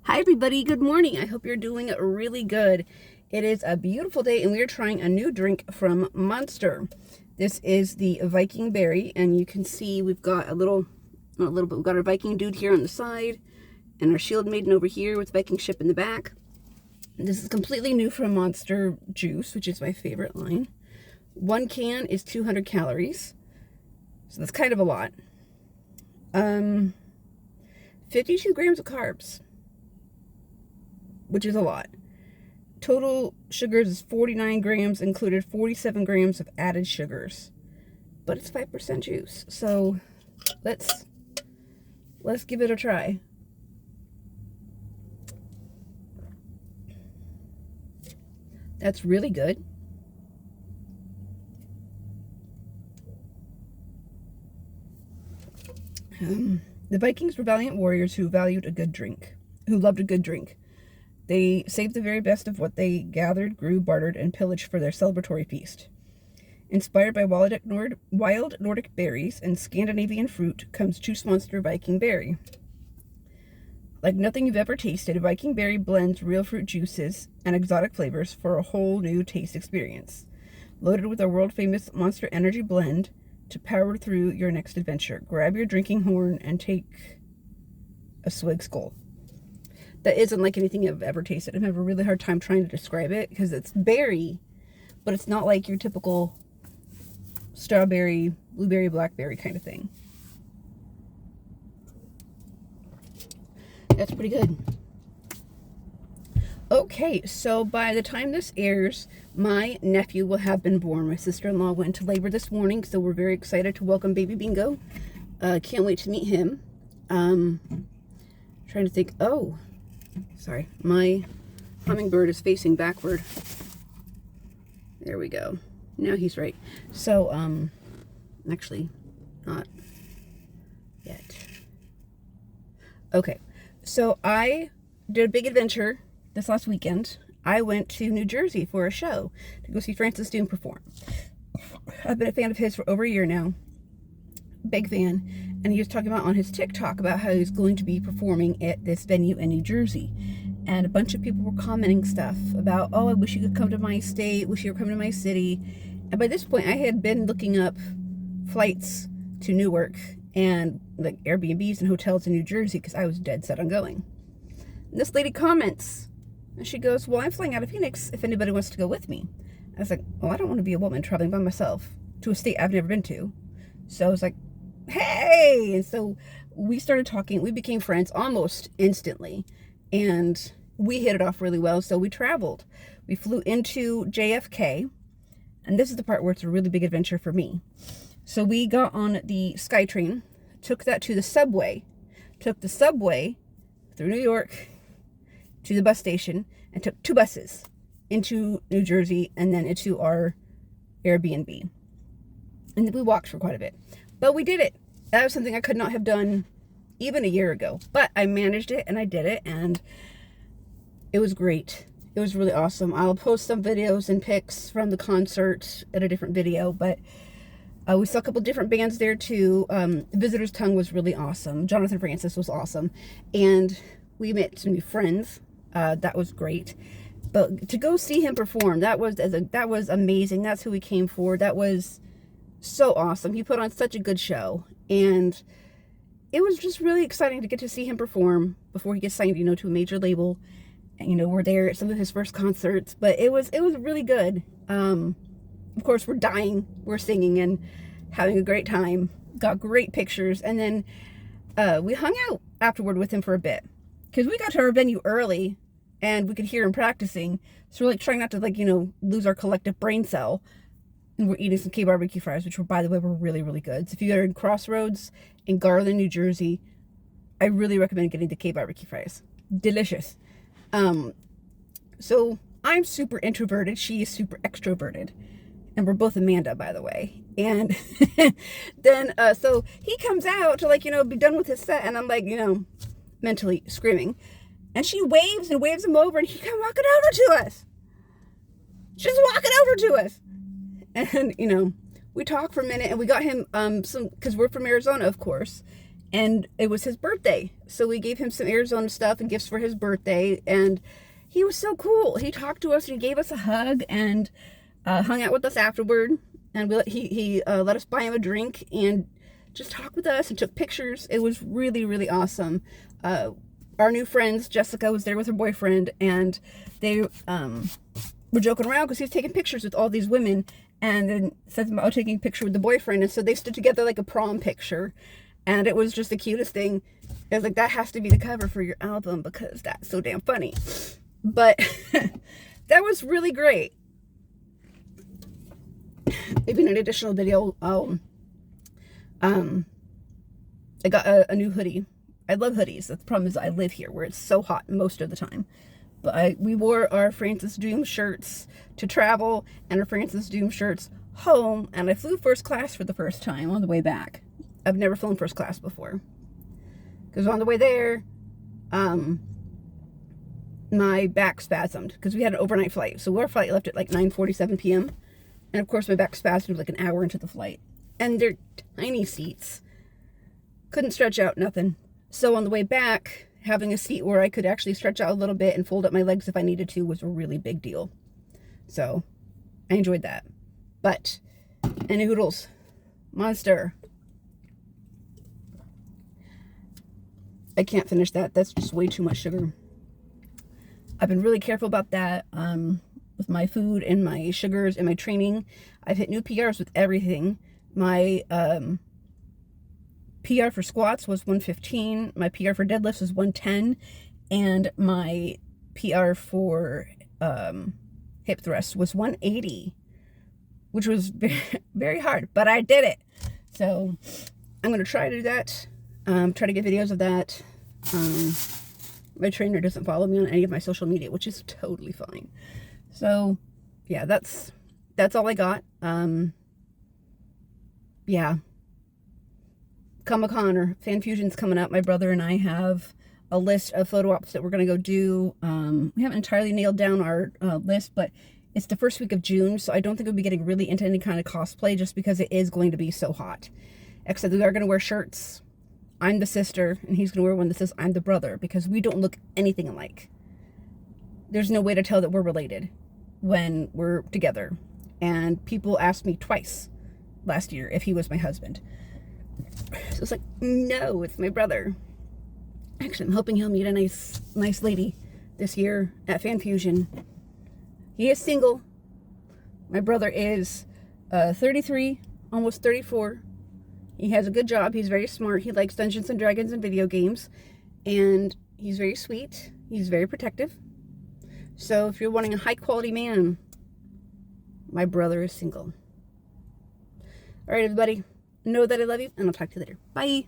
Hi everybody, good morning. I hope you're doing really good. It is a beautiful day and we are trying a new drink from Monster. This is the Viking berry, and you can see we've got we've got our Viking dude here on the side and our shield maiden over here with Viking ship in the back. This is completely new from Monster Juice, which is my favorite line. One can is 200 calories, so that's kind of a lot. 52 grams of carbs, which is a lot. Total sugars is 49 grams, included 47 grams of added sugars. But it's 5% juice. So let's give it a try. That's really good. The Vikings were valiant warriors who loved a good drink. They saved the very best of what they gathered, grew, bartered, and pillaged for their celebratory feast. Inspired by wild Nordic berries and Scandinavian fruit comes Juice Monster Viking Berry. Like nothing you've ever tasted, Viking Berry blends real fruit juices and exotic flavors for a whole new taste experience. Loaded with a world-famous Monster Energy blend to power through your next adventure. Grab your drinking horn and take a swig skull. That isn't like anything I've ever tasted. I'm having a really hard time trying to describe it because it's berry, but it's not like your typical strawberry, blueberry, blackberry kind of thing. That's pretty good. Okay, so by the time this airs, my nephew will have been born. My sister-in-law went into labor this morning, so we're very excited to welcome baby Bingo. Can't wait to meet him. Trying to think. Oh, sorry, my hummingbird is facing backward. There we go. Now he's right. So, actually, not yet. Okay, so I did a big adventure this last weekend. I went to New Jersey for a show to go see Francis Doon perform. I've been a fan of his for over a year now. Big fan. And he was talking about on his TikTok about how he's going to be performing at this venue in New Jersey. And a bunch of people were commenting stuff about, oh, I wish you could come to my state, wish you would come to my city. And by this point, I had been looking up flights to Newark and like Airbnbs and hotels in New Jersey because I was dead set on going. And this lady comments, and she goes, well, I'm flying out of Phoenix if anybody wants to go with me. I was like, well, I don't want to be a woman traveling by myself to a state I've never been to. So I was like, hey! And so we started talking. We became friends almost instantly. And we hit it off really well. So we traveled. We flew into JFK. And this is the part where it's a really big adventure for me. So we got on the SkyTrain, took that to the subway, took the subway through New York to the bus station, and took 2 buses into New Jersey and then into our Airbnb. And then we walked for quite a bit. But we did it. That was something I could not have done even a year ago. But I managed it and I did it, and it was great. It was really awesome. I'll post some videos and pics from the concert at a different video, but we saw a couple different bands there too. Visitor's Tongue was really awesome. Jonathan Francis was awesome. And we met some new friends. That was great. But to go see him perform, that was amazing. That's who we came for. That was so awesome. He put on such a good show. And it was just really exciting to get to see him perform before he gets signed, to a major label. And, we're there at some of his first concerts. But it was really good. Of course, we're dying. We're singing and having a great time. Got great pictures. And then we hung out afterward with him for a bit. Because we got to our venue early and we could hear him practicing. So we're trying not to lose our collective brain cell. And we're eating some K-barbecue fries, which by the way, were really, really good. So if you are in Crossroads in Garland, New Jersey, I really recommend getting the K-barbecue fries. Delicious. So I'm super introverted. She is super extroverted. And we're both Amanda, by the way. And then, so he comes out to be done with his set. And I'm mentally screaming. And she waves and waves him over, and he comes walking over to us. Just walking over to us. And, we talked for a minute, and we got him some, because we're from Arizona, of course. And it was his birthday. So we gave him some Arizona stuff and gifts for his birthday. And he was so cool. He talked to us and he gave us a hug and hung out with us afterward. And he let us buy him a drink and just talked with us and took pictures. It was really, really awesome. Our new friends, Jessica was there with her boyfriend, and they were joking around because he was taking pictures with all these women, and then said about taking a picture with the boyfriend, and so they stood together like a prom picture, and it was just the cutest thing. I was like, that has to be the cover for your album because that's so damn funny. But that was really great. Maybe in an additional video, I got a new hoodie. I love hoodies. The problem is I live here where it's so hot most of the time. But we wore our Francis Doom shirts to travel and our Francis Doom shirts home. And I flew first class for the first time on the way back. I've never flown first class before. Because on the way there, my back spasmed. Because we had an overnight flight. So our flight left at like 9:47 p.m. And of course my back spasmed like an hour into the flight. And they're tiny seats. Couldn't stretch out, nothing. So on the way back, having a seat where I could actually stretch out a little bit and fold up my legs if I needed to was a really big deal. So I enjoyed that. But, and noodles, Monster. I can't finish that. That's just way too much sugar. I've been really careful about that with my food and my sugars and my training. I've hit new PRs with everything. My PR for squats was 115. My PR for deadlifts was 110. And my PR for hip thrusts was 180, which was very, very hard, but I did it. So I'm going to try to do that. Try to get videos of that. My trainer doesn't follow me on any of my social media, which is totally fine. So yeah, that's all I got. Yeah. Comic-Con or Fan Fusion's coming up. My brother and I have a list of photo ops that we're going to go do. We haven't entirely nailed down our list, but it's the first week of June, so I don't think we'll be getting really into any kind of cosplay just because it is going to be so hot. Except we are going to wear shirts. I'm the sister, and he's going to wear one that says I'm the brother, because we don't look anything alike. There's no way to tell that we're related when we're together. And people asked me twice last year if he was my husband. So it's like, no, it's my brother. Actually, I'm hoping he'll meet a nice lady this year at Fan Fusion. He is single. My brother is 33, almost 34. He has a good job. He's very smart. He likes Dungeons and Dragons and video games. And he's very sweet. He's very protective. So if you're wanting a high quality man, my brother is single. All right, everybody. Know that I love you, and I'll talk to you later. Bye.